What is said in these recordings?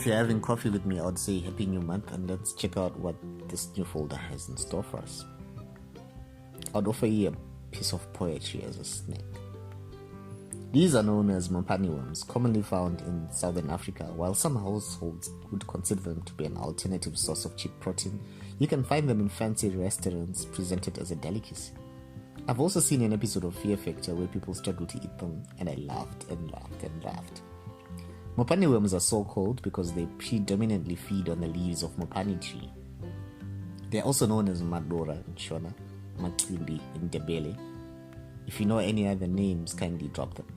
If you're having coffee with me, I would say Happy New Month, and let's check out what this new folder has in store for us. I'd offer you a piece of poetry as a snack. These are known as Mopane worms, commonly found in southern Africa. While some households would consider them to be an alternative source of cheap protein, you can find them in fancy restaurants presented as a delicacy. I've also seen an episode of Fear Factor where people struggle to eat them, and I laughed and laughed and laughed. Mopane worms are so called because they predominantly feed on the leaves of Mopane tree. They are also known as Madora in Shona, Matimbi in Ndebele. If you know any other names, kindly drop them.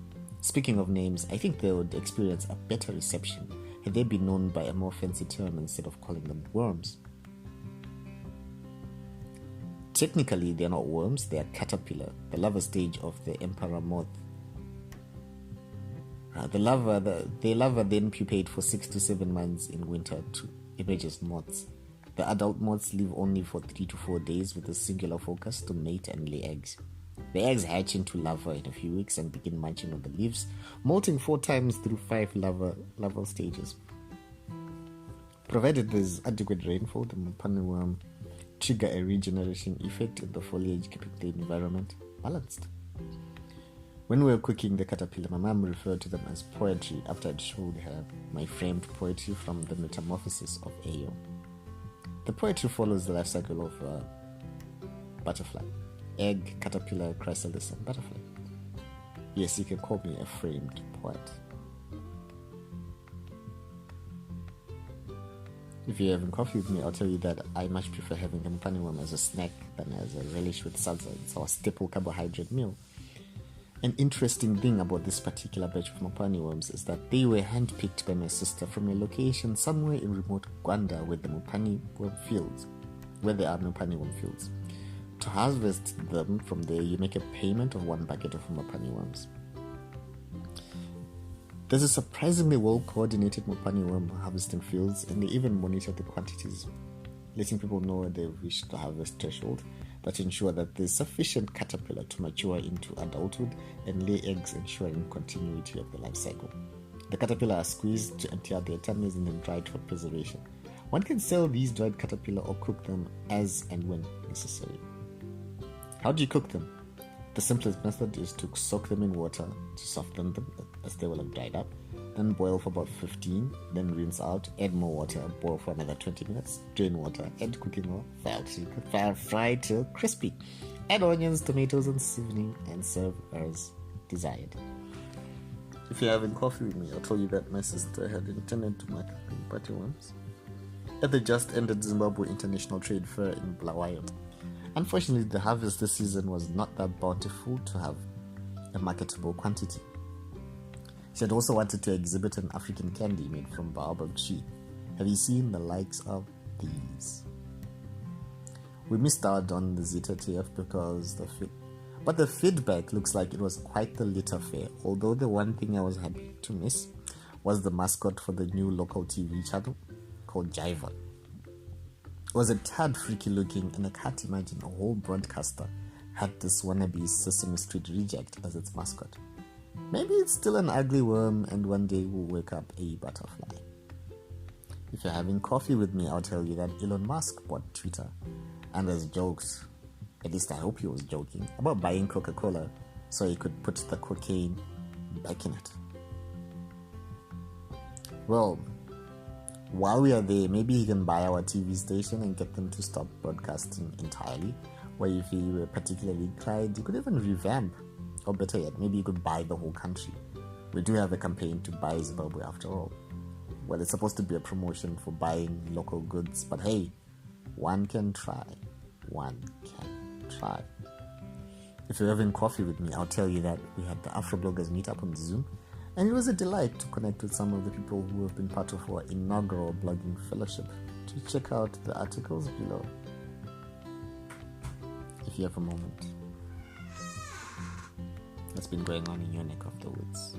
Speaking of names, I think they would experience a better reception had they been known by a more fancy term instead of calling them worms. Technically, they are not worms, they are caterpillar, the larva stage of the emperor moth. The larva then pupate for 6 to 7 months in winter to emerge as moths. The adult moths live only for 3 to 4 days with a singular focus to mate and lay eggs. The eggs hatch into larvae in a few weeks and begin munching on the leaves, molting 4 times through 5 larval stages. Provided there is adequate rainfall, the Mopane worm trigger a regeneration effect in the foliage, keeping the environment balanced. When we were cooking the caterpillar, my mom referred to them as poetry after I'd showed her my framed poetry from the Metamorphosis of Ayo. The poetry follows the life cycle of a butterfly: egg, caterpillar, chrysalis, and butterfly. Yes, you can call me a framed poet. If you're having coffee with me, I'll tell you that I much prefer having the Mopane worm as a snack than as a relish with salsa. It's our staple carbohydrate meal. An interesting thing about this particular batch of Mopane worms is that they were handpicked by my sister from a location somewhere in remote Uganda where there are Mopane worm fields. To harvest them from there, you make a payment of 1 bucket of Mopane worms. There's a surprisingly well-coordinated Mopane worm harvesting fields, and they even monitor the quantities, letting people know they wish to harvest threshold that ensure that there's sufficient caterpillar to mature into adulthood and lay eggs, ensuring continuity of the life cycle. The caterpillar are squeezed to empty out their tummies and then dried for preservation. One can sell these dried caterpillar or cook them as and when necessary. How do you cook them? The simplest method is to soak them in water to soften them as they will have dried up, then boil for about 15, then rinse out, add more water, boil for another 20 minutes, drain water, add cooking oil, fry till crispy. Add onions, tomatoes, and seasoning, and serve as desired. If you're having coffee with me, I'll tell you that my sister had intended to market Mopane worms at the just ended Zimbabwe International Trade Fair in Bulawayo. Unfortunately, the harvest this season was not that bountiful to have a marketable quantity. She had also wanted to exhibit an African candy made from baobab tree. Have you seen the likes of these? We missed out on the ZTF because the feedback looks like it was quite the litter fair, although the one thing I was happy to miss was the mascot for the new local TV channel called Jiva. It was a tad freaky looking, and I can't imagine a whole broadcaster had this wannabe Sesame Street reject as its mascot. Maybe it's still an ugly worm and one day we'll wake up a butterfly. If you're having coffee with me, I'll tell you that Elon Musk bought Twitter, and there's jokes, at least I hope he was joking, about buying Coca-Cola so he could put the cocaine back in it. Well, while we are there, maybe he can buy our TV station and get them to stop broadcasting entirely, or if he were particularly inclined, he could even revamp, or better yet, maybe he could buy the whole country. We do have a campaign to buy Zimbabwe after all. Well, it's supposed to be a promotion for buying local goods, but hey, one can try. If you're having coffee with me, I'll tell you that we had the Afro Bloggers meetup on Zoom, and it was a delight to connect with some of the people who have been part of our inaugural blogging fellowship. Do check out the articles below if you have a moment. What's been going on in your neck of the woods?